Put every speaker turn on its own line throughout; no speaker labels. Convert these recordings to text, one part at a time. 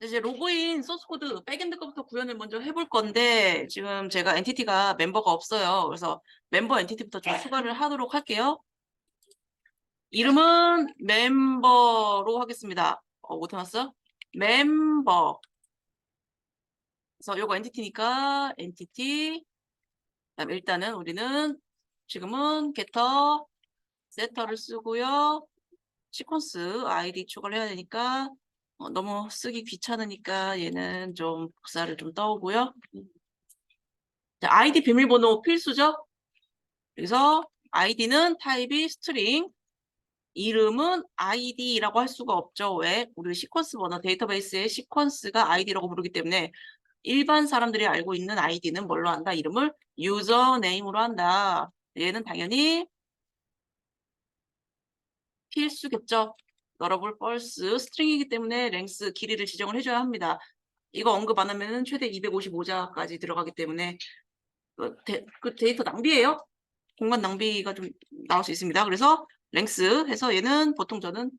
이제 로그인 소스 코드 백엔드 거부터 구현을 먼저 해볼 건데 지금 제가 엔티티가 멤버가 없어요. 그래서 멤버 엔티티부터 좀 추가를 하도록 할게요. 이름은 멤버로 하겠습니다. 못해놨어? 멤버. 그래서 요거 엔티티니까 엔티티. 그다음 일단은 우리는 지금은 getter, setter를 쓰고요. 시퀀스 아이디 추가를 해야 되니까 너무 쓰기 귀찮으니까 얘는 좀 복사를 좀 떠오고요. 자, 아이디 비밀번호 필수죠? 그래서 아이디는 타입이 스트링, 이름은 아이디라고 할 수가 없죠. 왜? 우리 시퀀스 번호 데이터베이스의 시퀀스가 아이디라고 부르기 때문에 일반 사람들이 알고 있는 아이디는 뭘로 한다? 이름을 유저네임으로 한다. 얘는 당연히 필수겠죠. 너러블 펄스 스트링이기 때문에 랭스 길이를 지정을 해줘야 합니다. 이거 언급 안 하면은 최대 255자까지 들어가기 때문에 그 데이터 낭비예요. 공간 낭비가 좀 나올 수 있습니다. 그래서 랭스 해서 얘는 보통 저는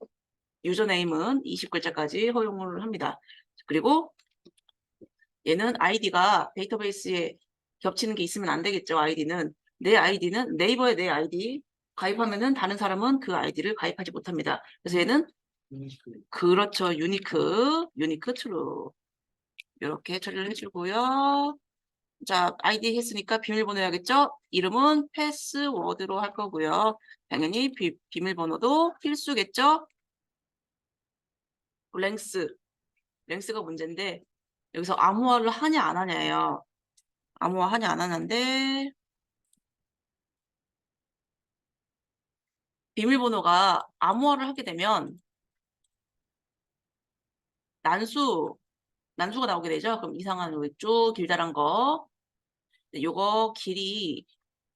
유저네임은 20글자까지 허용을 합니다. 그리고 얘는 아이디가 데이터베이스에 겹치는 게 있으면 안 되겠죠. 아이디는 내 아이디는 네이버에 내 아이디 가입하면은 다른 사람은 그 아이디를 가입하지 못합니다. 그래서 얘는 그렇죠. 유니크 트루 이렇게 처리를 해주고요. 자, 아이디 했으니까 비밀번호 해야겠죠? 이름은 패스워드로 할 거고요. 당연히 비밀번호도 필수겠죠? 랭스가 문제인데 여기서 암호화를 하냐 안 하냐예요. 암호화 하냐 안 하냐인데 비밀번호가 암호화를 하게 되면 난수가 나오게 되죠. 그럼 이상한 쭉 길다란 거 요거 길이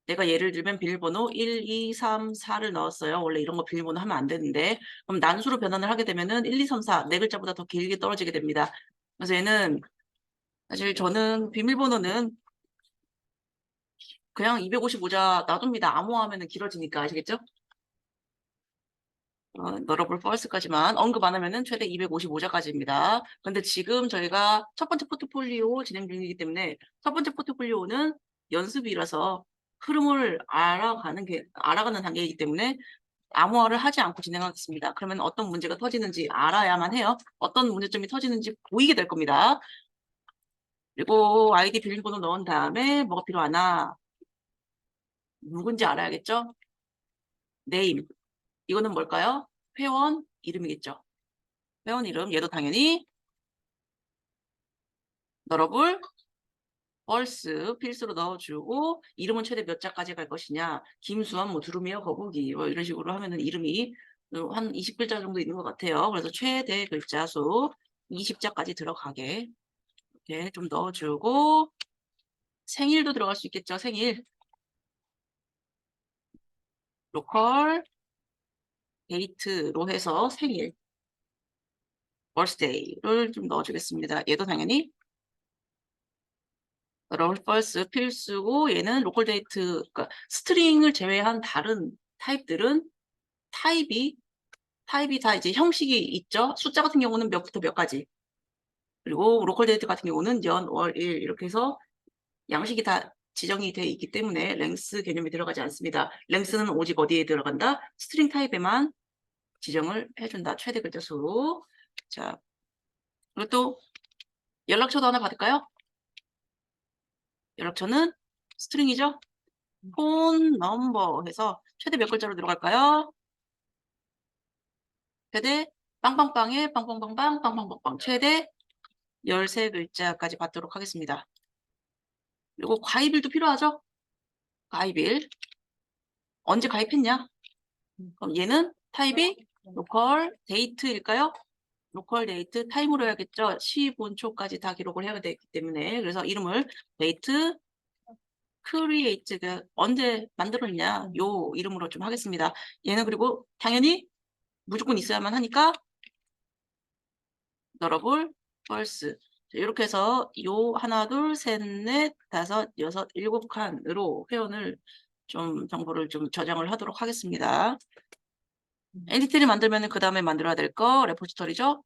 내가 예를 들면 비밀번호 1, 2, 3, 4를 넣었어요. 원래 이런 거 비밀번호 하면 안 되는데 그럼 난수로 변환을 하게 되면은 1, 2, 3, 4 네 글자보다 더 길게 떨어지게 됩니다. 그래서 얘는 사실 저는 비밀번호는 그냥 255자 놔둡니다. 암호화하면은 길어지니까 아시겠죠? 너러블 펄스까지만 언급 안 하면은 최대 255자까지입니다. 근데 지금 저희가 첫 번째 포트폴리오 진행 중이기 때문에 첫 번째 포트폴리오는 연습이라서 흐름을 알아가는 단계이기 때문에 암호화를 하지 않고 진행하겠습니다. 그러면 어떤 문제가 터지는지 알아야만 해요. 어떤 문제점이 터지는지 보이게 될 겁니다. 그리고 아이디 비밀번호 넣은 다음에 뭐가 필요하나? 누군지 알아야겠죠? 네임. 이거는 뭘까요? 회원 이름이겠죠. 회원 이름. 얘도 당연히 너러블 펄스 필수로 넣어주고 이름은 최대 몇 자까지 갈 것이냐. 김수환, 뭐 두루미어, 거북이 뭐 이런 식으로 하면은 이름이 한 20글자 정도 있는 것 같아요. 그래서 최대 글자 수 20자까지 들어가게 이렇게 좀 넣어주고 생일도 들어갈 수 있겠죠. 생일. 로컬 데이트로 해서 생일. birthday를 좀 넣어주겠습니다. 얘도 당연히 롤펄스 필수고 얘는 로컬 데이트, 그러니까 스트링을 제외한 다른 타입들은 타입이 다 이제 형식이 있죠. 숫자 같은 경우는 몇부터 몇까지. 그리고 로컬 데이트 같은 경우는 연, 월, 일 이렇게 해서 양식이 다 지정이 돼 있기 때문에 랭스 개념이 들어가지 않습니다. 랭스는 오직 어디에 들어간다? 스트링 타입에만 지정을 해준다. 최대 글자 수. 자, 그리고 또 연락처도 하나 받을까요? 연락처는 스트링이죠. 폰 넘버 해서 최대 몇 글자로 들어갈까요? 최대 빵빵빵에 빵빵빵빵 빵빵빵빵 최대 13글자까지 받도록 하겠습니다. 그리고 가입일도 필요하죠? 가입일. 언제 가입했냐? 그럼 얘는 타입이 로컬 데이트일까요? 로컬 데이트 타임으로 해야겠죠? 15초까지 다 기록을 해야 되기 때문에 그래서 이름을 데이트 크리에이트가 언제 만들었냐 요 이름으로 좀 하겠습니다. 얘는 그리고 당연히 무조건 있어야만 하니까 너러블 펄스 이렇게 해서 요 하나 둘 셋 넷 다섯 여섯 일곱 칸으로 회원을 좀 정보를 좀 저장을 하도록 하겠습니다. 엔티티를 만들면 그 다음에 만들어야 될 거 레포지터리죠.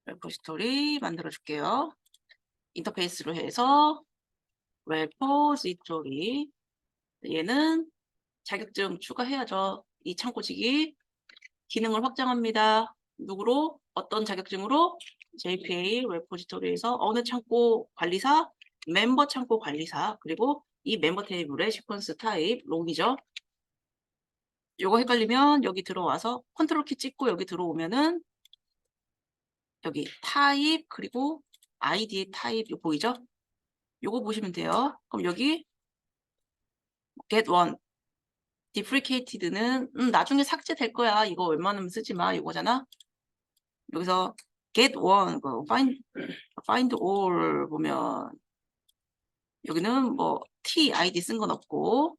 레포지토리 만들어 줄게요. 인터페이스로 해서 레포지토리. 얘는 자격증 추가해야죠. 이 창고지기 기능을 확장합니다. 누구로? 어떤 자격증으로? JPA 레포지토리에서 어느 창고 관리사? 멤버 창고 관리사. 그리고 이 멤버 테이블의 시퀀스 타입 롱이죠. 요거 헷갈리면 여기 들어와서 컨트롤 키 찍고 여기 들어오면은 여기 타입 그리고 아이디의 타입 요 보이죠? 요거 보시면 돼요. 그럼 여기 get one deprecated는 나중에 삭제될 거야. 이거 웬만하면 쓰지 마. 이거잖아. 여기서 get one 그 find all 보면 여기는 뭐 t id 쓴 건 없고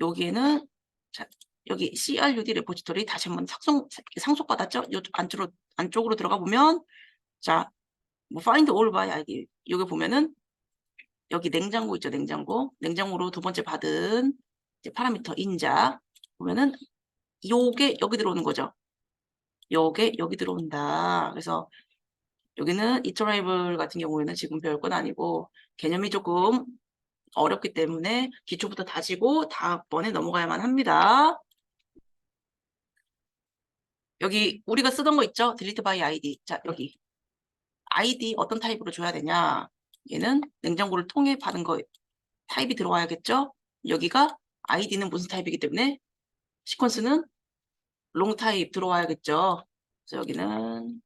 여기에는 자, 여기 crud 레포지토리 다시 한번 상속받았죠? 요 안쪽으로 들어가 보면 자, 뭐 find all by id 여기 보면은 여기 냉장고 있죠? 냉장고로 두 번째 받은 이제 파라미터 인자 보면은 요게 여기 들어오는 거죠. 요게 여기 들어온다. 그래서 여기는 이터레이블 같은 경우에는 지금 배울 건 아니고 개념이 조금 어렵기 때문에 기초부터 다지고 다음번에 넘어가야만 합니다. 여기 우리가 쓰던 거 있죠? delete by id. 자, 여기 id 어떤 타입으로 줘야 되냐? 얘는 냉장고를 통해 받은 거 타입이 들어와야겠죠? 여기가 id는 무슨 타입이기 때문에 시퀀스는 롱 타입 들어와야겠죠? 그래서 여기는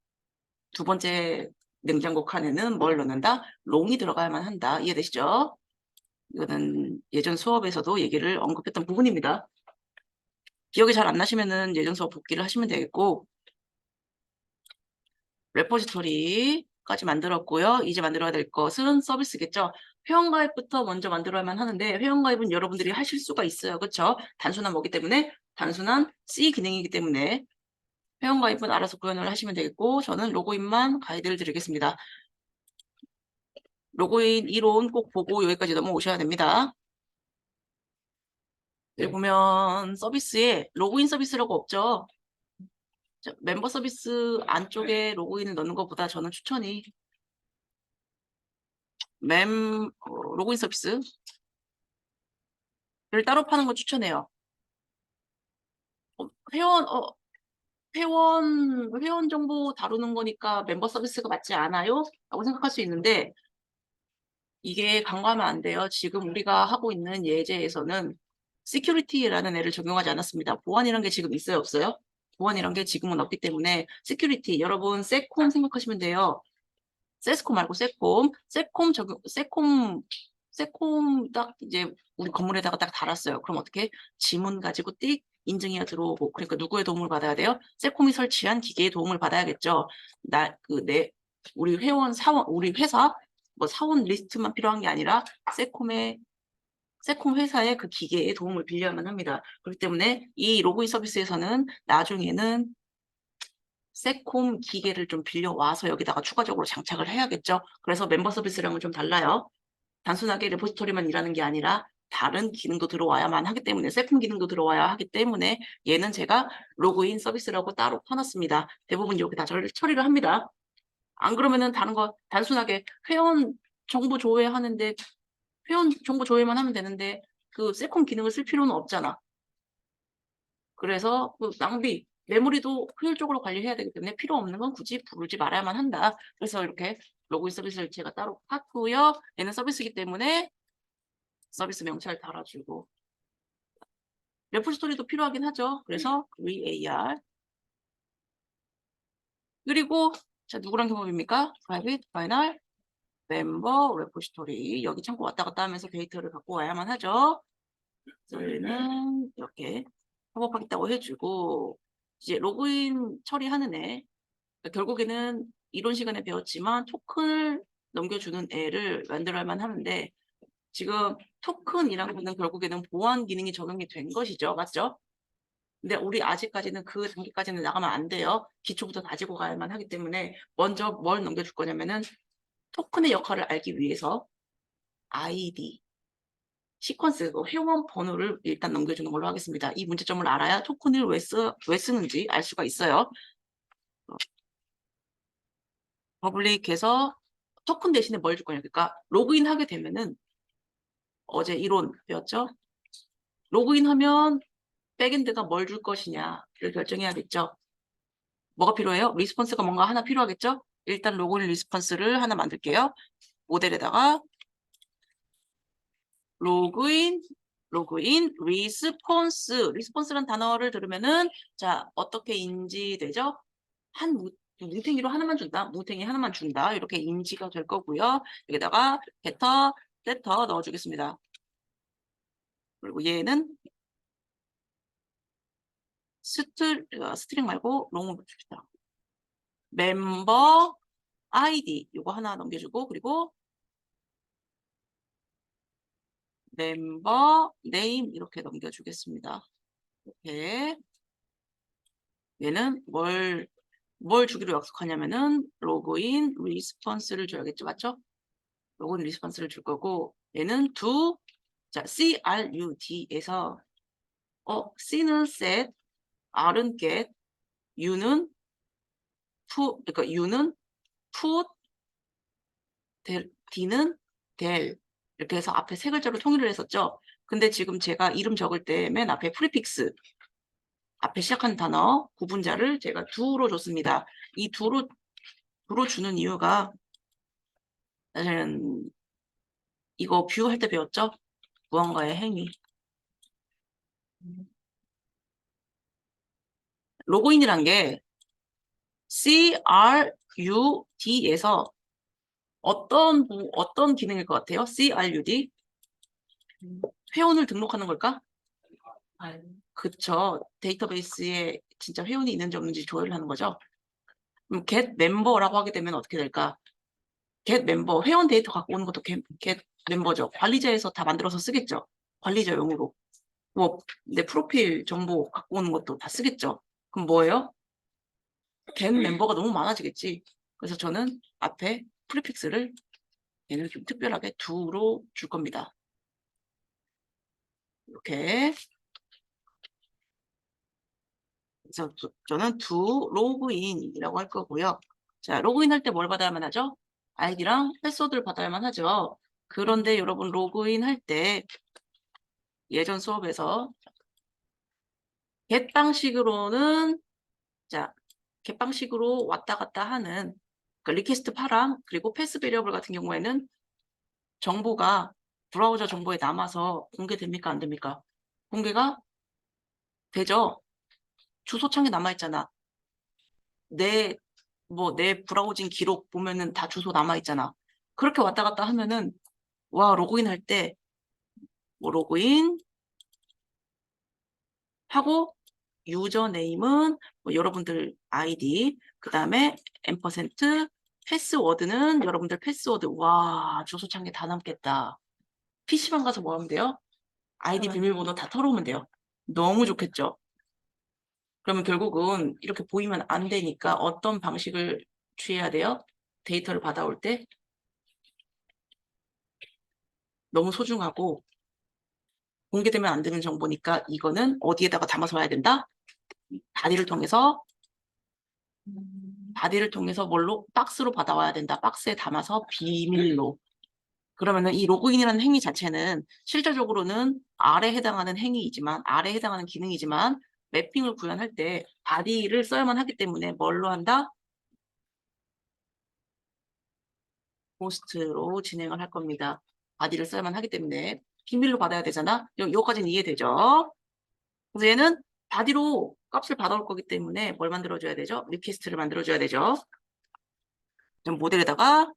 두 번째 냉장고 칸에는 뭘 넣는다? 롱이 들어가야만 한다. 이해되시죠? 이거는 예전 수업에서도 얘기를 언급했던 부분입니다. 기억이 잘 안 나시면은 예전 수업 복기를 하시면 되겠고 레포지토리까지 만들었고요. 이제 만들어야 될 것은 서비스겠죠. 회원가입부터 먼저 만들어야만 하는데 회원가입은 여러분들이 하실 수가 있어요. 그렇죠? 단순한 뭐기 때문에 단순한 C 기능이기 때문에 회원가입은 알아서 구현을 하시면 되겠고 저는 로그인만 가이드를 드리겠습니다. 로그인 이론 꼭 보고 여기까지 넘어오셔야 됩니다. 여기 보면 서비스에 로그인 서비스라고 없죠. 멤버 서비스 안쪽에 로그인을 넣는 것보다 저는 추천이 로그인 서비스를 따로 파는 거 추천해요. 회원 정보 다루는 거니까 멤버 서비스가 맞지 않아요? 라고 생각할 수 있는데 이게 간과하면 안 돼요. 지금 우리가 하고 있는 예제에서는 시큐리티라는 애를 적용하지 않았습니다. 보안이란 게 지금 있어요, 없어요? 보안이란 게 지금은 없기 때문에 시큐리티 여러분 세콤 생각하시면 돼요. 세스콤 말고 세콤 딱 이제 우리 건물에다가 딱 달았어요. 그럼 어떻게? 지문 가지고 띡 인증해야 들어오고 그러니까 누구의 도움을 받아야 돼요? 세콤이 설치한 기계의 도움을 받아야겠죠. 우리 사원 우리 회사 뭐 사원 리스트만 필요한 게 아니라 세콤 회사의 그 기계의 도움을 빌려야만 합니다. 그렇기 때문에 이 로그인 서비스에서는 나중에는 세콤 기계를 좀 빌려와서 여기다가 추가적으로 장착을 해야겠죠. 그래서 멤버 서비스랑은 좀 달라요. 단순하게 레포지토리만 일하는 게 아니라 다른 기능도 들어와야만 하기 때문에 세콤 기능도 들어와야 하기 때문에 얘는 제가 로그인 서비스라고 따로 파놨습니다. 대부분 여기다 처리를 합니다. 안 그러면은 다른 거 단순하게 회원 정보 조회하는데 회원 정보 조회만 하면 되는데 그 세콤 기능을 쓸 필요는 없잖아. 그래서 그 낭비, 메모리도 효율적으로 관리해야 되기 때문에 필요 없는 건 굳이 부르지 말아야만 한다. 그래서 이렇게 로그인 서비스를 제가 따로 팠고요. 얘는 서비스이기 때문에 서비스 명찰 달아주고 레포지토리도 필요하긴 하죠. 그래서 var 그리고 자 누구랑 협업입니까? private final member repository 여기 창고 왔다 갔다 하면서 데이터를 갖고 와야만 하죠. 저희는 이렇게 협업하겠다고 해주고 이제 로그인 처리하는 애 결국에는 이론 시간에 배웠지만 토큰을 넘겨주는 애를 만들어야만 하는데 지금 토큰이라는 거는 결국에는 보안 기능이 적용이 된 것이죠. 맞죠? 근데 우리 아직까지는 그 단계까지는 나가면 안 돼요. 기초부터 다지고 가야만 하기 때문에 먼저 뭘 넘겨줄 거냐면은 토큰의 역할을 알기 위해서 아이디, 시퀀스, 회원 번호를 일단 넘겨주는 걸로 하겠습니다. 이 문제점을 알아야 토큰을 왜 쓰는지 알 수가 있어요. 퍼블릭해서 토큰 대신에 뭘 줄 거냐. 그러니까 로그인 하게 되면은 어제 이론 배웠죠? 로그인 하면 백엔드가 뭘 줄 것이냐를 결정해야겠죠. 뭐가 필요해요? 리스폰스가 뭔가 하나 필요하겠죠? 일단 로그인 리스폰스를 하나 만들게요. 모델에다가 로그인 리스폰스라는 단어를 들으면은 자 어떻게 인지되죠? 뭉탱이로 하나만 준다. 뭉탱이 하나만 준다. 이렇게 인지가 될 거고요. 여기다가 getter, setter 넣어주겠습니다. 그리고 얘는 스트링 말고 롱을 줍시다. 멤버 아이디 이거 하나 넘겨주고 그리고 멤버 네임 이렇게 넘겨주겠습니다. 이렇게 얘는 뭘 주기로 약속하냐면은 로그인 리스폰스를 줘야겠죠, 맞죠? 로그인 리스폰스를 줄 거고 얘는 자 CRUD에서 C는 set, R은 get, U는 그러니까 U는 put, D는 del 이렇게 해서 앞에 세 글자로 통일을 했었죠. 근데 지금 제가 이름 적을 때 맨 앞에 프리픽스 앞에 시작하는 단어 구분자를 제가 do로 줬습니다. 이 do로 주는 이유가 사실은 이거 뷰 할 때 배웠죠? 무언가의 행위. 로그인이란 게 CRUD에서 어떤 기능일 것 같아요? CRUD? 회원을 등록하는 걸까? 그쵸. 데이터베이스에 진짜 회원이 있는지 없는지 조회를 하는 거죠. 그럼 get member라고 하게 되면 어떻게 될까? get member, 회원 데이터 갖고 오는 것도 get member죠. 관리자에서 다 만들어서 쓰겠죠. 관리자용으로. 뭐, 내 프로필 정보 갖고 오는 것도 다 쓰겠죠. 그럼 뭐예요? get member가 너무 많아지겠지. 그래서 저는 앞에 프리픽스를 얘는 좀 특별하게 do로 줄 겁니다. 이렇게. 그래서 저는 do 로그인이라고 할 거고요. 자, 로그인 할 때 뭘 받아야만 하죠? 아이디랑 패스워드를 받아야만 하죠. 그런데 여러분 로그인 할 때 예전 수업에서 get 방식으로는 자, get 방식으로 왔다 갔다 하는 그 리퀘스트 파랑 그리고 패스 베리어블 같은 경우에는 정보가 브라우저 정보에 남아서 공개됩니까? 안 됩니까? 공개가 되죠. 주소창에 남아있잖아. 내 브라우징 기록 보면은 다 주소 남아있잖아. 그렇게 왔다 갔다 하면은, 와, 로그인 할 때, 뭐, 로그인 하고, 유저네임은, 뭐 여러분들 아이디, 그 다음에, 앰퍼센트, 패스워드는 여러분들 패스워드, 와, 주소창에 다 남겠다. PC방 가서 뭐 하면 돼요? 아이디 비밀번호 다 털어오면 돼요. 너무 좋겠죠? 그러면 결국은 이렇게 보이면 안 되니까 어떤 방식을 취해야 돼요? 데이터를 받아올 때 너무 소중하고 공개되면 안 되는 정보니까 이거는 어디에다가 담아서 와야 된다? 바디를 통해서 뭘로? 박스로 받아와야 된다. 박스에 담아서 비밀로. 그러면은 이 로그인이라는 행위 자체는 실질적으로는 R에 해당하는 행위이지만 R에 해당하는 기능이지만 매핑을 구현할 때 바디를 써야만 하기 때문에 뭘로 한다? 호스트로 진행을 할 겁니다. 바디를 써야만 하기 때문에 비밀로 받아야 되잖아. 여기까지는 이해되죠? 그래서 얘는 바디로 값을 받아올 거기 때문에 뭘 만들어줘야 되죠? 리퀘스트를 만들어줘야 되죠. 그럼 모델에다가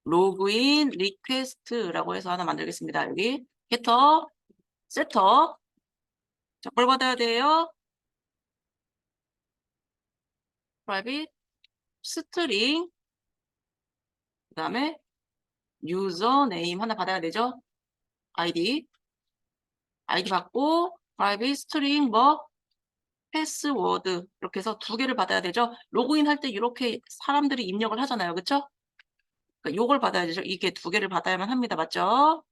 로그인 리퀘스트라고 해서 하나 만들겠습니다. 여기 getter, setter. 자, 뭘 받아야 돼요? private, string, 그 다음에 username 하나 받아야 되죠? ID 받고 private, string, 뭐 패스워드 이렇게 해서 두 개를 받아야 되죠. 로그인 할 때 이렇게 사람들이 입력을 하잖아요. 그렇죠? 그러니까 요걸 받아야 되죠. 이게 두 개를 받아야만 합니다. 맞죠?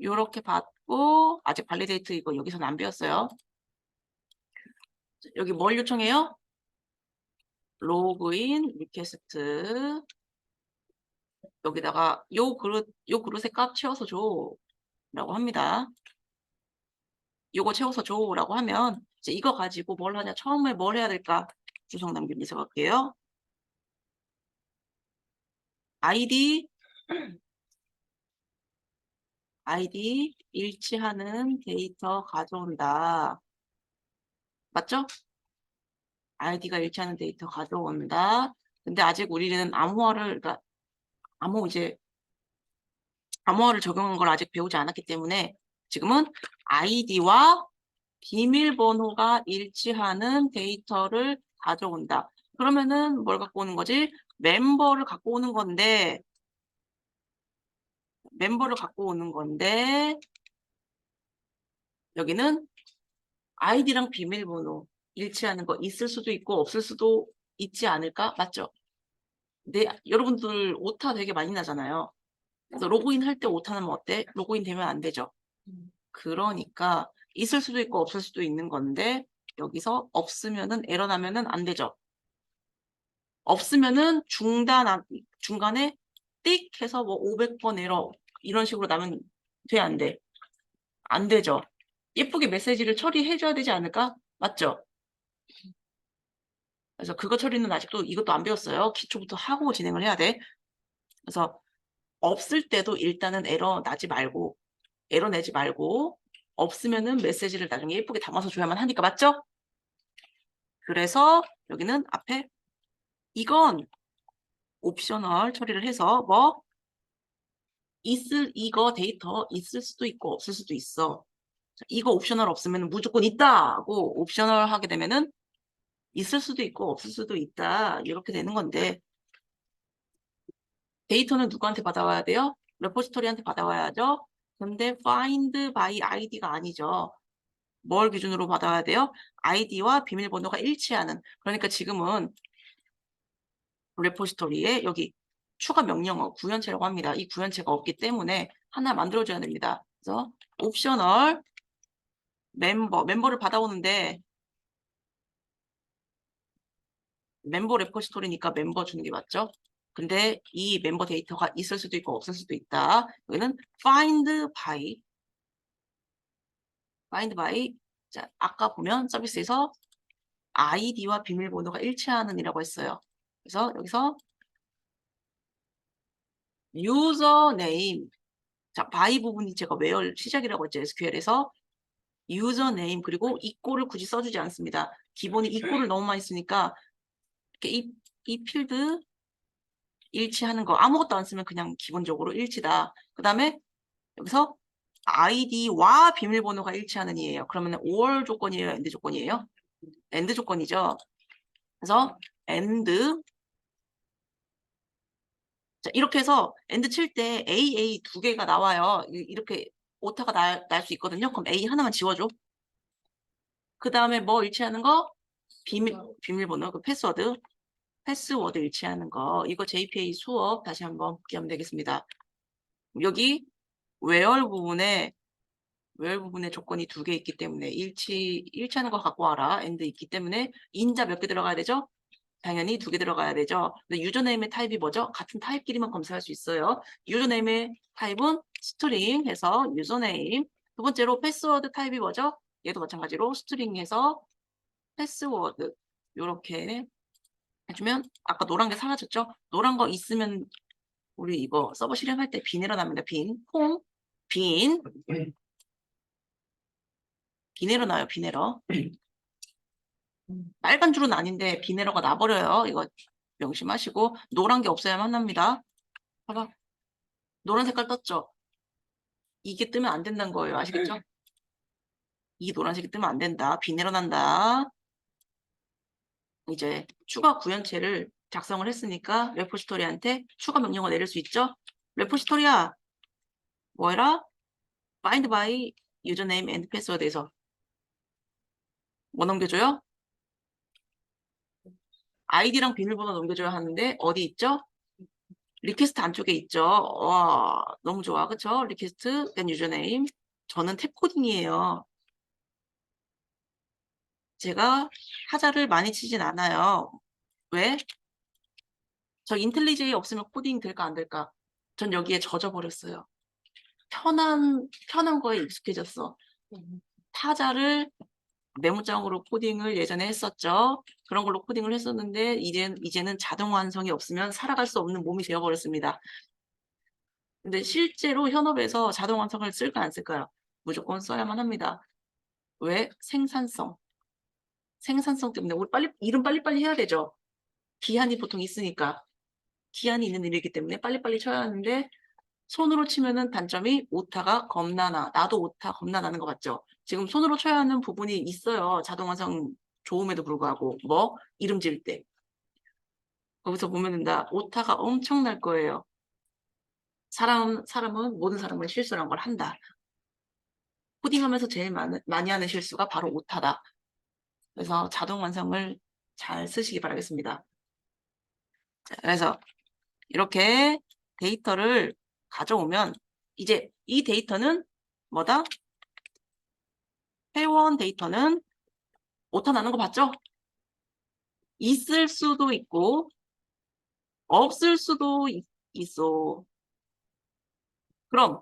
요렇게 받고 아직 발리데이트 이거 여기서는 안 배웠어요. 여기 뭘 요청해요? 로그인 리퀘스트 여기다가 요 그릇에 값 채워서 줘라고 합니다. 요거 채워서 줘라고 하면 이제 이거 가지고 뭘 하냐? 처음에 뭘 해야 될까? 주석 남기면서 갈게요. 아이디 일치하는 데이터 가져온다. 맞죠? 아이디가 일치하는 데이터 가져온다. 근데 아직 우리는 그러니까 암호화를 적용한 걸 아직 배우지 않았기 때문에 지금은 아이디와 비밀번호가 일치하는 데이터를 가져온다. 그러면은 뭘 갖고 오는 거지? 멤버를 갖고 오는 건데 여기는 아이디랑 비밀번호 일치하는 거 있을 수도 있고 없을 수도 있지 않을까? 맞죠? 근데 여러분들 오타 되게 많이 나잖아요. 그래서 로그인 할 때 오타 나면 어때? 로그인 되면 안 되죠. 그러니까 있을 수도 있고 없을 수도 있는 건데 여기서 없으면은 에러 나면은 안 되죠. 없으면은 중간에 띡 해서 뭐 500번 에러 이런 식으로 나면 돼, 안 돼? 안 되죠. 예쁘게 메시지를 처리해 줘야 되지 않을까? 맞죠? 그래서 그거 처리는 아직도 이것도 안 배웠어요. 기초부터 하고 진행을 해야 돼. 그래서 없을 때도 일단은 에러 내지 말고 없으면은 메시지를 나중에 예쁘게 담아서 줘야만 하니까. 맞죠? 그래서 여기는 앞에 이건 옵셔널 처리를 해서 뭐 이거 데이터 있을 수도 있고 없을 수도 있어. 이거 옵셔널 없으면 무조건 있다 하고 옵셔널 하게 되면은 있을 수도 있고 없을 수도 있다 이렇게 되는 건데 데이터는 누구한테 받아와야 돼요? 레포지토리한테 받아와야죠. 근데 find by id가 아니죠. 뭘 기준으로 받아와야 돼요? 아이디와 비밀번호가 일치하는. 그러니까 지금은 레포지토리에 여기 추가 명령어 구현체라고 합니다. 이 구현체가 없기 때문에 하나 만들어줘야 됩니다. 그래서 옵셔널 멤버를 받아오는데 멤버 레포지토리니까 멤버 주는 게 맞죠? 근데 이 멤버 데이터가 있을 수도 있고 없을 수도 있다. 여기는 find by 자, 아까 보면 서비스에서 아이디와 비밀번호가 일치하는 이라고 했어요. 그래서 여기서 유저네임 자, by 부분이 제가 where 시작이라고 했죠. SQL에서 유저네임 그리고 이꼬를 굳이 써주지 않습니다. 기본이 이꼬를 너무 많이 쓰니까 이렇게 이 필드 일치하는 거 아무것도 안 쓰면 그냥 기본적으로 일치다. 그 다음에 여기서 아이디와 비밀번호가 일치하는 이에요. 그러면 or 조건이에요? end 조건이에요? end 조건이죠. 그래서 end 자, 이렇게 해서 end 칠 때 AA 두 개가 나와요. 이렇게 오타가 날 수 있거든요. 그럼 A 하나만 지워줘. 그 다음에 뭐 일치하는 거? 비밀번호, 그 패스워드 일치하는 거. 이거 JPA 수업 다시 한번 복기하면 되겠습니다. 여기 where 부분에 조건이 두 개 있기 때문에 일치하는 거 갖고 와라. and 있기 때문에 인자 몇 개 들어가야 되죠? 당연히 두 개 들어가야 되죠. 근데 유저네임의 타입이 뭐죠? 같은 타입끼리만 검색할 수 있어요. 유저네임의 타입은 스트링 해서 유저네임. 두 번째로 패스워드 타입이 뭐죠? 얘도 마찬가지로 스트링해서 패스워드. 요렇게 해주면 아까 노란 게 사라졌죠? 노란 거 있으면 우리 이거 서버 실행할 때 빈 일어납니다. 빈 에러 나요. 빈 에러. 빨간 줄은 아닌데 빈 에러가 나버려요. 이거 명심하시고 노란 게 없어야만 합니다. 봐봐. 노란 색깔 떴죠? 이게 뜨면 안 된다는 거예요. 아시겠죠? 이 노란색이 뜨면 안 된다. 빈 에러 난다. 이제 추가 구현체를 작성을 했으니까 레포지토리한테 추가 명령을 내릴 수 있죠? 레포지토리야, 뭐 해라? find by username and password에서 뭐 넘겨줘요? 아이디랑 비밀번호 넘겨줘야 하는데 어디 있죠? 리퀘스트 안쪽에 있죠. 와, 너무 좋아. 그쵸? 리퀘스트 and username. 저는 탭 코딩이에요. 제가 타자를 많이 치진 않아요. 왜? 저 인텔리제이 없으면 코딩 될까 안 될까? 전 여기에 젖어버렸어요. 편한 거에 익숙해졌어. 타자를 메모장으로 코딩을 예전에 했었죠. 그런 걸로 코딩을 했었는데 이제는 자동 완성이 없으면 살아갈 수 없는 몸이 되어버렸습니다. 근데 실제로 현업에서 자동 완성을 쓸까 안 쓸까요? 무조건 써야만 합니다. 왜? 생산성. 생산성 때문에 우리 일은 빨리빨리 해야 되죠. 기한이 보통 있으니까. 기한이 있는 일이기 때문에 빨리빨리 쳐야 하는데 손으로 치면은 단점이 오타가 겁나 나. 나도 오타 겁나 나는 거 맞죠? 지금 손으로 쳐야 하는 부분이 있어요. 자동 완성 좋음에도 불구하고. 뭐? 이름 지을 때. 거기서 보면은 오타가 엄청날 거예요. 사람은 모든 사람은 실수란 걸 한다. 코딩하면서 제일 많이 하는 실수가 바로 오타다. 그래서 자동 완성을 잘 쓰시기 바라겠습니다. 자, 그래서 이렇게 데이터를 가져오면 이제 이 데이터는 뭐다? 회원 데이터는 오타 나는 거 봤죠? 있을 수도 있고 없을 수도 있어. 그럼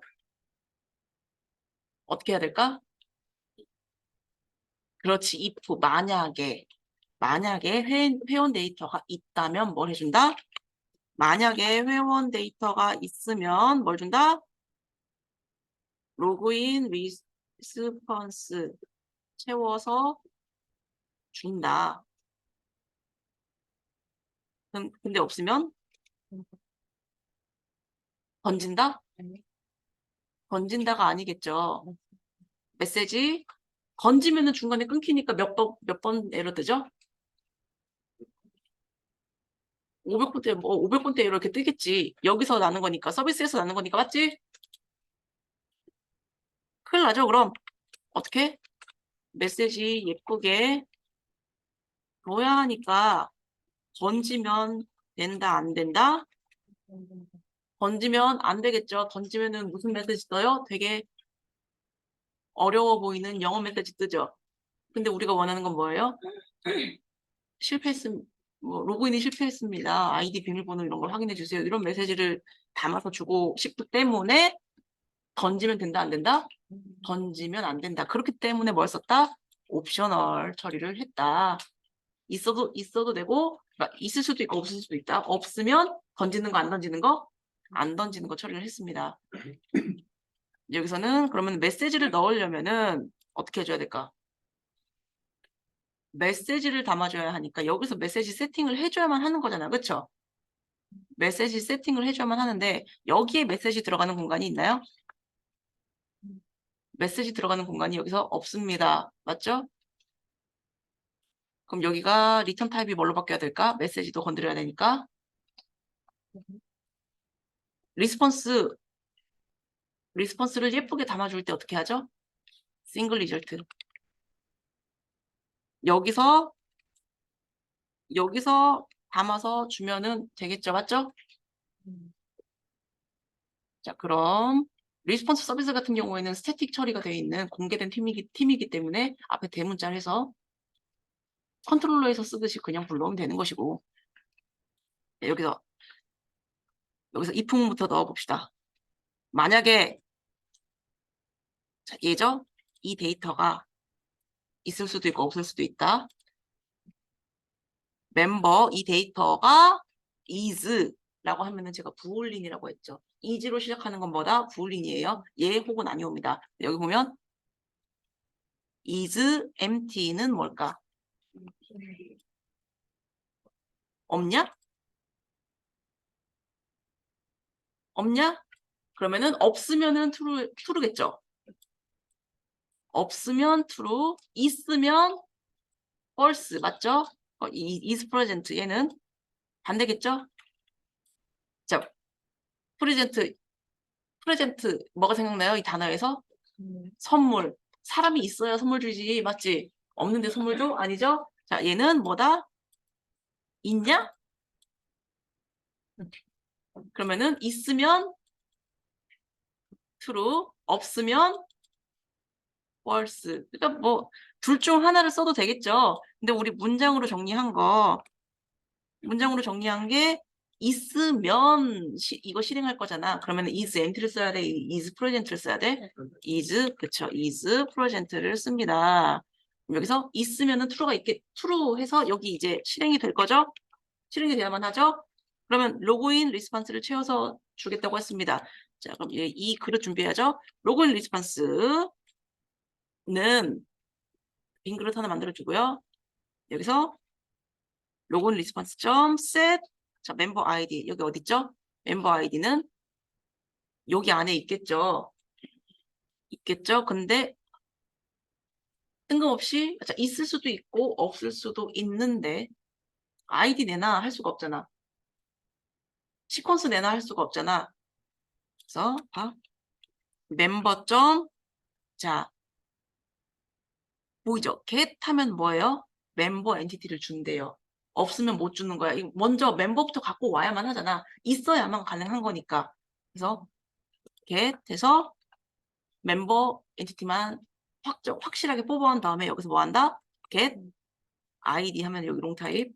어떻게 해야 될까? 그렇지. if 만약에 회원 데이터가 있다면 뭘 해준다? 만약에 회원 데이터가 있으면 뭘 준다? 로그인 리스폰스 채워서 준다. 근데 없으면 던진다? 던진다가 아니겠죠. 메시지 던지면은 중간에 끊기니까 몇 번 에러 뜨죠? 500번대 500번대 에러 이렇게 뜨겠지. 여기서 나는 거니까 서비스에서 나는 거니까 맞지? 큰일 나죠. 그럼 어떻게? 메시지 예쁘게 줘야 하니까 던지면 된다 안 된다? 던지면 안 되겠죠. 던지면은 무슨 메시지 떠요? 되게 어려워 보이는 영어 메시지 뜨죠. 근데 우리가 원하는 건 뭐예요? 로그인이 실패했습니다. 아이디 비밀번호 이런 걸 확인해 주세요. 이런 메시지를 담아서 주고 싶기 때문에 던지면 된다 안 된다? 던지면 안 된다. 그렇기 때문에 뭘 썼다? 옵셔널 처리를 했다. 있어도 되고 있을 수도 있고 없을 수도 있다. 없으면 던지는 거 안 던지는 거? 안 던지는 거 처리를 했습니다. 여기서는 그러면 메시지를 넣으려면은 어떻게 해줘야 될까? 메시지를 담아줘야 하니까 여기서 메시지 세팅을 해줘야만 하는 거잖아. 그쵸? 메시지 세팅을 해줘야만 하는데 여기에 메시지 들어가는 공간이 있나요? 메시지 들어가는 공간이 여기서 없습니다. 맞죠? 그럼 여기가 리턴 타입이 뭘로 바뀌어야 될까? 메시지도 건드려야 되니까. 리스폰스를 예쁘게 담아줄 때 어떻게 하죠? 싱글 리절트. 여기서 담아서 주면은 되겠죠. 맞죠? 자, 그럼 리스폰스 서비스 같은 경우에는 스태틱 처리가 되어 있는 공개된 팀이기 때문에 앞에 대문자를 해서 컨트롤러에서 쓰듯이 그냥 불러오면 되는 것이고 네, 여기서 if부터 넣어봅시다. 만약에 자, 얘죠? 이 데이터가 있을 수도 있고 없을 수도 있다. 멤버 이 데이터가 is라고 하면은 제가 부울린이라고 했죠. is로 시작하는 건 뭐다? 부울린이에요. 예 혹은 아니옵니다. 여기 보면 is empty는 뭘까? 없냐? 없냐? 그러면은 없으면은 true겠죠. 없으면 true, 있으면 false 맞죠? is present 얘는 반대겠죠? 자, 프레젠트 뭐가 생각나요? 이 단어에서 선물. 사람이 있어야 선물 주지 맞지? 없는데 선물 줘? 아니죠? 자, 얘는 뭐다? 있냐? 그러면은 있으면 true, 없으면 false. 그러니까 뭐 둘 중 하나를 써도 되겠죠. 근데 우리 문장으로 정리한 거 문장으로 정리한 게 있으면 이거 실행할 거잖아. 그러면 is empty를 써야 돼? is present를 써야 돼? is, 그쵸. is present를 씁니다. 여기서 있으면은 true 해서 여기 이제 실행이 될 거죠? 실행이 돼야만 하죠? 그러면 로그인 리스폰스를 채워서 주겠다고 했습니다. 자, 그럼 이 그릇 준비해야죠. 로그인 리스폰스는 빈 그릇 하나 만들어 주고요. 여기서 로그인 리스폰스 점 set 자, 멤버 아이디 여기 어디 있죠? 멤버 아이디는 여기 안에 있겠죠. 근데 뜬금없이 자, 있을 수도 있고 없을 수도 있는데 아이디 내나 할 수가 없잖아. 시퀀스 내나 할 수가 없잖아. 그래서 멤버 자 보이죠? get 하면 뭐예요? 멤버 엔티티를 준대요. 없으면 못 주는 거야. 먼저 멤버부터 갖고 와야만 하잖아. 있어야만 가능한 거니까. 그래서 get 해서 멤버 엔티티만 확실하게 뽑아온 다음에 여기서 뭐 한다? get id 하면 여기 롱타입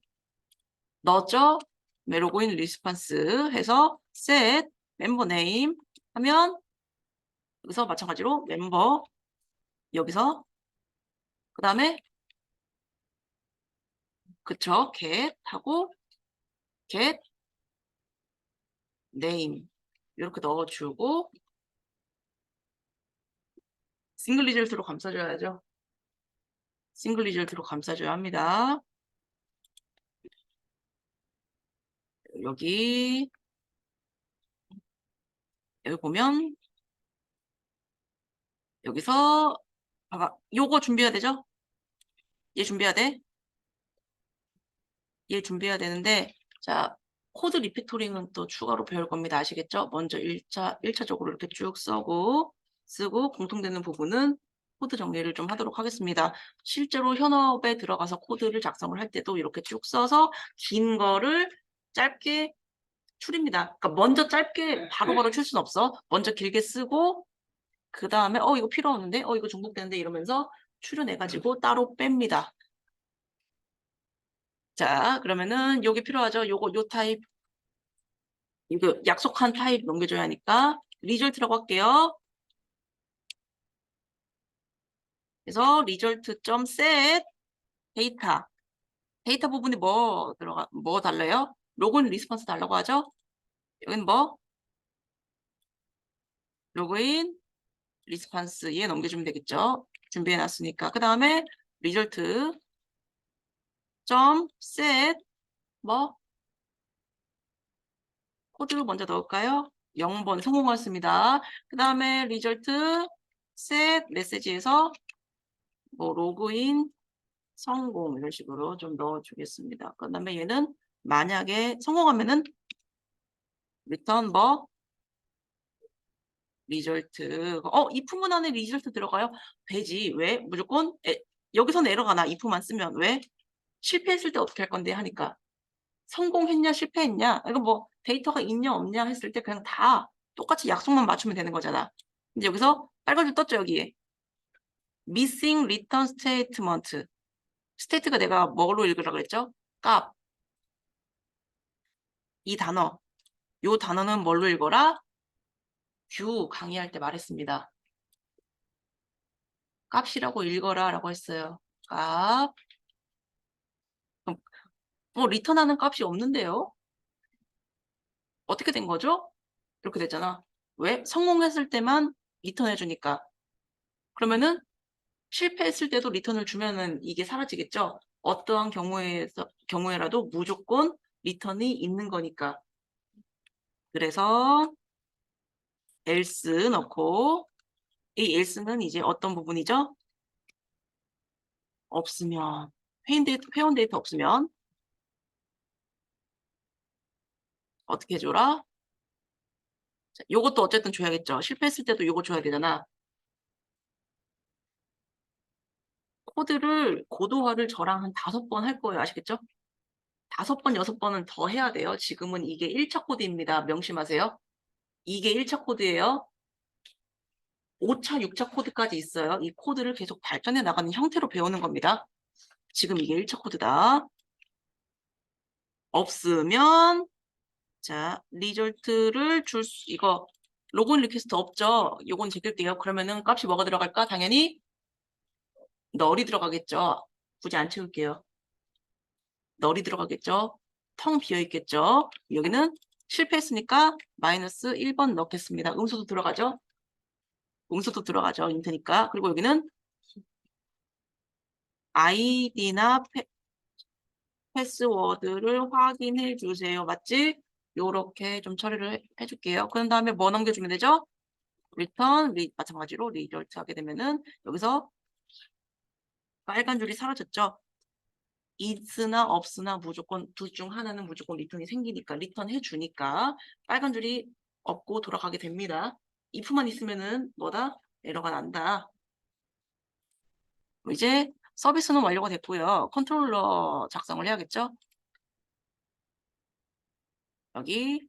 넣었죠? 로그인 리스폰스 해서 set 멤버 네임 하면 여기서 마찬가지로 멤버 여기서 그 다음에 그쵸? get 하고 get name 이렇게 넣어주고 싱글 리절트로 감싸줘야죠. 싱글 리절트로 감싸줘야 합니다. 여기 보면 여기서 봐봐. 요거 준비해야 되죠? 얘 준비해야 돼. 얘 준비해야 되는데 자 코드 리피토링은 또 추가로 배울 겁니다. 아시겠죠? 먼저 1차적으로 이렇게 쭉 쓰고 공통되는 부분은 코드 정리를 좀 하도록 하겠습니다. 실제로 현업에 들어가서 코드를 작성을 할 때도 이렇게 쭉 써서 긴 거를 짧게 추립니다. 그러니까 먼저 짧게 바로바로 출 수는 없어. 먼저 길게 쓰고 그 다음에 이거 필요 없는데 이거 중복되는데 이러면서 추려내가지고 따로 뺍니다. 자 그러면은 요게 필요하죠. 요 타입 이거 약속한 타입 넘겨줘야 하니까 리절트라고 할게요. 그래서 result.set 데이터 부분이 뭐 달래요? 로그인 리스폰스 달라고 하죠? 여기는 뭐 로그인 리스폰스에 넘겨주면 되겠죠? 준비해 놨으니까 그 다음에 result.set 뭐 코드 먼저 넣을까요? 0번 성공하였습니다. 그 다음에 result set 메시지에서 뭐 로그인 성공 이런 식으로 좀 넣어주겠습니다. 그 다음에 얘는 만약에 성공하면은 return 뭐 리절트 if 문안에 리절트 들어가요? 되지. 왜? 무조건 여기서는 에러가 나 if만 쓰면 왜? 실패했을 때 어떻게 할 건데 하니까 성공했냐 실패했냐 이거 뭐 데이터가 있냐 없냐 했을 때 그냥 다 똑같이 약속만 맞추면 되는 거잖아. 근데 여기서 빨간 줄 떴죠 여기에 missing return statement 스테이트가 내가 뭐로 읽으라 그랬죠? 값. 이 단어. 요 단어는 뭘로 읽어라? 뷰 강의할 때 말했습니다. 값이라고 읽어라 라고 했어요. 값. 리턴하는 값이 없는데요? 어떻게 된 거죠? 이렇게 됐잖아. 왜? 성공했을 때만 리턴해 주니까. 그러면은 실패했을 때도 리턴을 주면은 이게 사라지겠죠? 어떠한 경우에라도 무조건 리턴이 있는 거니까. 그래서 else 넣고 이 else는 이제 어떤 부분이죠? 없으면 회원 데이터 없으면 어떻게 해줘라? 자, 요것도 어쨌든 줘야겠죠. 실패했을 때도 요거 줘야 되잖아. 코드를 고도화를 저랑 한 5번 할 거예요. 아시겠죠? 5번, 6번은 더 해야 돼요. 지금은 이게 1차 코드입니다. 명심하세요. 이게 1차 코드예요. 5차, 6차 코드까지 있어요. 이 코드를 계속 발전해 나가는 형태로 배우는 겁니다. 지금 이게 1차 코드다. 없으면 자, 리졸트를 이거 로그인 리퀘스트 없죠? 요건 제낄게요. 그러면은 값이 뭐가 들어갈까? 당연히 널이 들어가겠죠. 굳이 안 채울게요. 널이 들어가겠죠. 텅 비어 있겠죠. 여기는 실패했으니까 마이너스 1번 넣겠습니다. 음수도 들어가죠. 음수도 들어가죠. 인트니까. 그리고 여기는 아이디나 패스워드를 확인해 주세요. 맞지? 요렇게 좀 처리를 해줄게요. 그런 다음에 뭐 넘겨주면 되죠? return, 마찬가지로 result 하게 되면은 여기서 빨간 줄이 사라졌죠. is나 없으나 무조건 둘 중 하나는 무조건 리턴이 생기니까 리턴 해주니까 빨간 줄이 없고 돌아가게 됩니다. if만 있으면은 뭐다? 에러가 난다. 이제 서비스는 완료가 됐고요. 컨트롤러 작성을 해야겠죠? 여기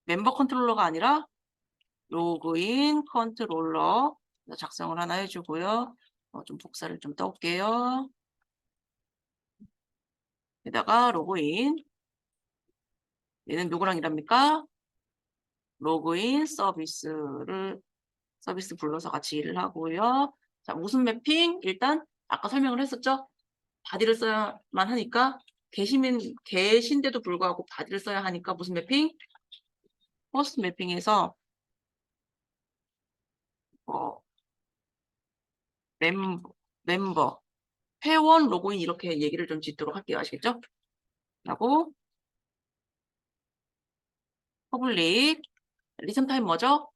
멤버 컨트롤러가 아니라 로그인 컨트롤러 작성을 하나 해주고요. 좀 복사를 좀 떠올게요. 여기다가 로그인. 얘는 누구랑 일합니까? 로그인 서비스 불러서 같이 일을 하고요. 자, 무슨 매핑? 일단 아까 설명을 했었죠? 바디를 써야만 하니까 계신데도 불구하고 바디를 써야 하니까 무슨 매핑? 퍼스트 매핑에서 어, 멤버 회원 로그인 이렇게 얘기를 좀 짓도록 할게요. 아시겠죠? 하고 퍼블릭 리슨 타임 뭐죠?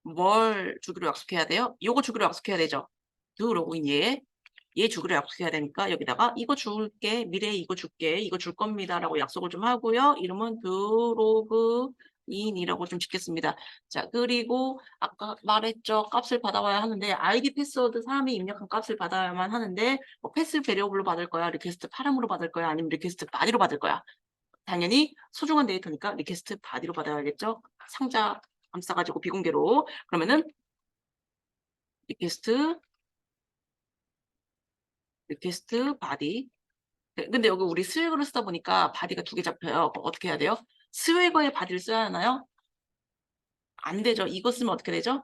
뭘 주기로 약속해야 돼요? 요거 주기로 약속해야 되죠. do 로그인 얘 주기로 약속해야 되니까 여기다가 이거 줄게, 미래에 이거 줄게, 이거 줄 겁니다 라고 약속을 좀 하고요. 이름은 do 로그인이라고 좀 짓겠습니다. 자, 그리고 아까 말했죠. 값을 받아와야 하는데 아이디 패스워드 사람이 입력한 값을 받아야만 하는데 패스 베리어블로 받을 거야, 리퀘스트 파람으로 받을 거야, 아니면 리퀘스트 바디로 받을 거야. 당연히 소중한 데이터니까 리퀘스트 바디로 받아야겠죠. 상자 감싸가지고 비공개로. 그러면은 리퀘스트 바디. 근데 여기 우리 스웨거를 쓰다 보니까 바디가 두 개 잡혀요. 그럼 어떻게 해야 돼요? 스웨거에 바디를 써야 하나요? 안 되죠. 이거 쓰면 어떻게 되죠?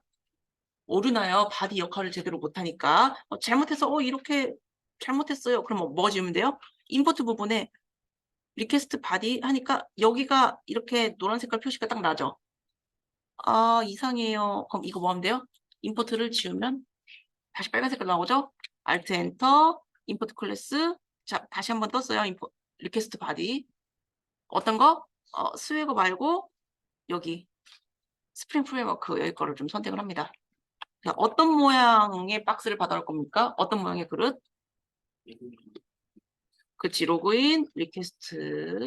오류나요. 바디 역할을 제대로 못하니까. 잘못해서 이렇게 잘못했어요. 그럼 뭐 지우면 돼요? 임포트 부분에 리퀘스트 바디 하니까 여기가 이렇게 노란 색깔 표시가 딱 나죠. 아, 이상해요. 그럼 이거 뭐 하면 돼요? 임포트를 지우면 다시 빨간 색깔 나오죠? Alt 엔터, 임포트 클래스. 자, 다시 한번 떴어요. 리퀘스트 바디. 어떤 거? 스웨거 말고 여기 스프링 프레임워크 여기 거를 좀 선택을 합니다. 자, 어떤 모양의 박스를 받아올 겁니까? 어떤 모양의 그릇? 그치, 로그인, 리퀘스트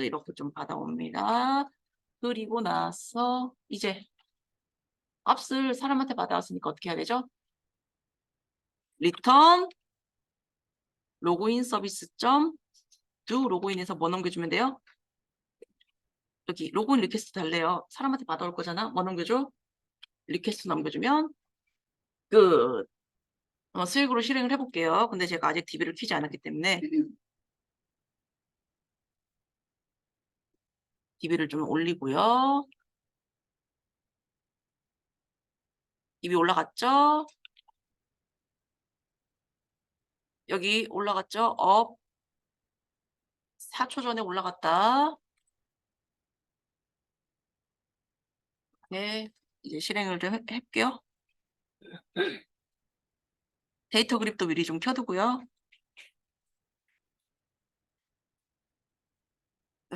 이렇게 좀 받아옵니다. 그리고 나서 이제 값을 사람한테 받아왔으니까 어떻게 해야 되죠? 리턴 로그인 서비스 do 로그인해서 뭐 넘겨주면 돼요? 여기 로그인 리퀘스트 달래요. 사람한테 받아올 거잖아. 뭐 넘겨줘? 리퀘스트 넘겨주면 끝. 스익으로 실행을 해볼게요. 근데 제가 아직 DB를 켜지 않았기 때문에 DB를 좀 올리고요. DB 올라갔죠? 여기 올라갔죠? 업 4초 전에 올라갔다. 네, 이제 실행을 좀 할게요. 데이터 그립도 미리 좀 켜두고요.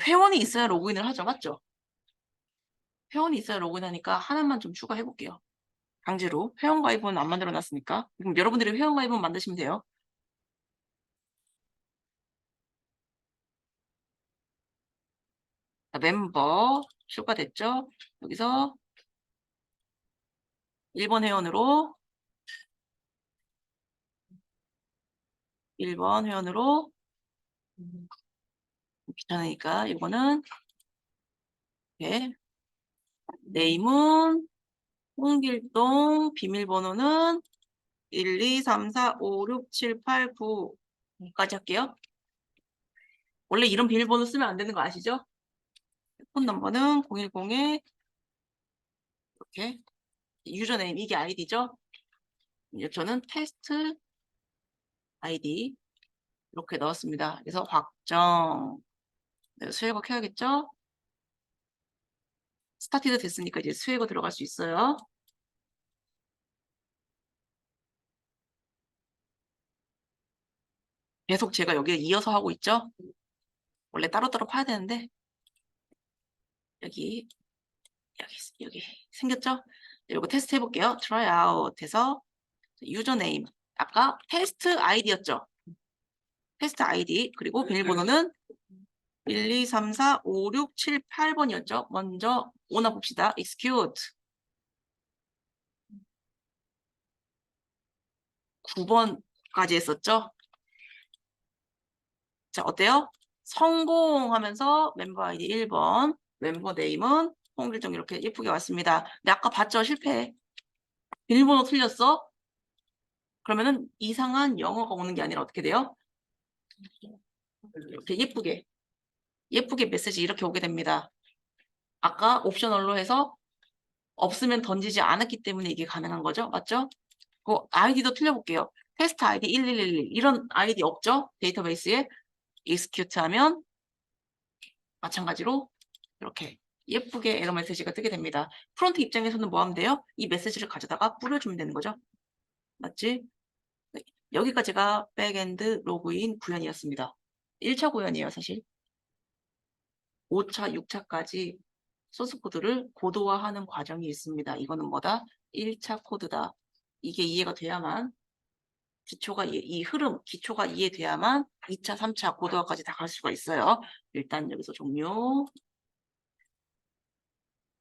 회원이 있어야 로그인을 하죠. 맞죠? 회원이 있어야 로그인하니까 하나만 좀 추가해 볼게요. 강제로. 회원 가입은 안 만들어 놨으니까. 그럼 여러분들이 회원 가입은 만드시면 돼요. 자, 멤버 추가됐죠? 여기서 1번 회원으로 1번 회원으로 귀찮으니까 이거는 네. 네임은 홍길동, 비밀번호는 1, 2, 3, 4, 5, 6, 7, 8, 9까지 할게요. 원래 이런 비밀번호 쓰면 안 되는 거 아시죠? 폰 넘버는 010에 이렇게 유저네임 이게 아이디죠? 이제 저는 테스트 아이디 이렇게 넣었습니다. 그래서 확정. 네, 수혜거 켜야겠죠? 스타티드 됐으니까 이제 수혜거 들어갈 수 있어요. 계속 제가 여기에 이어서 하고 있죠? 원래 따로따로 파야 되는데 여기 여기 생겼죠? 이거 테스트 해볼게요. try out 해서 유저네임 아까 테스트 아이디였죠? 테스트 아이디 그리고 비밀번호는 1, 2, 3, 4, 5, 6, 7, 8번이었죠? 먼저 오나 봅시다. execute 9번까지 했었죠? 자, 어때요? 성공하면서 멤버 아이디 1번, 멤버 네임은 홍길정 이렇게 예쁘게 왔습니다. 근데 아까 봤죠? 실패. 비밀번호 틀렸어? 그러면은 이상한 영어가 오는 게 아니라 어떻게 돼요? 이렇게 예쁘게 메시지 이렇게 오게 됩니다. 아까 옵셔널로 해서 없으면 던지지 않았기 때문에 이게 가능한 거죠. 맞죠? 그 아이디도 틀려볼게요. 테스트 아이디 1111 이런 아이디 없죠? 데이터베이스에 execute 하면 마찬가지로 이렇게 예쁘게 에러 메시지가 뜨게 됩니다. 프론트 입장에서는 뭐 하면 돼요? 이 메시지를 가져다가 뿌려주면 되는 거죠. 맞지? 네. 여기까지가 백엔드 로그인 구현이었습니다. 1차 구현이에요, 사실. 5차, 6차까지 소스 코드를 고도화하는 과정이 있습니다. 이거는 뭐다? 1차 코드다. 이게 이해가 돼야만 기초가 이 흐름, 기초가 이해돼야만 2차, 3차 고도화까지 다 갈 수가 있어요. 일단 여기서 종료.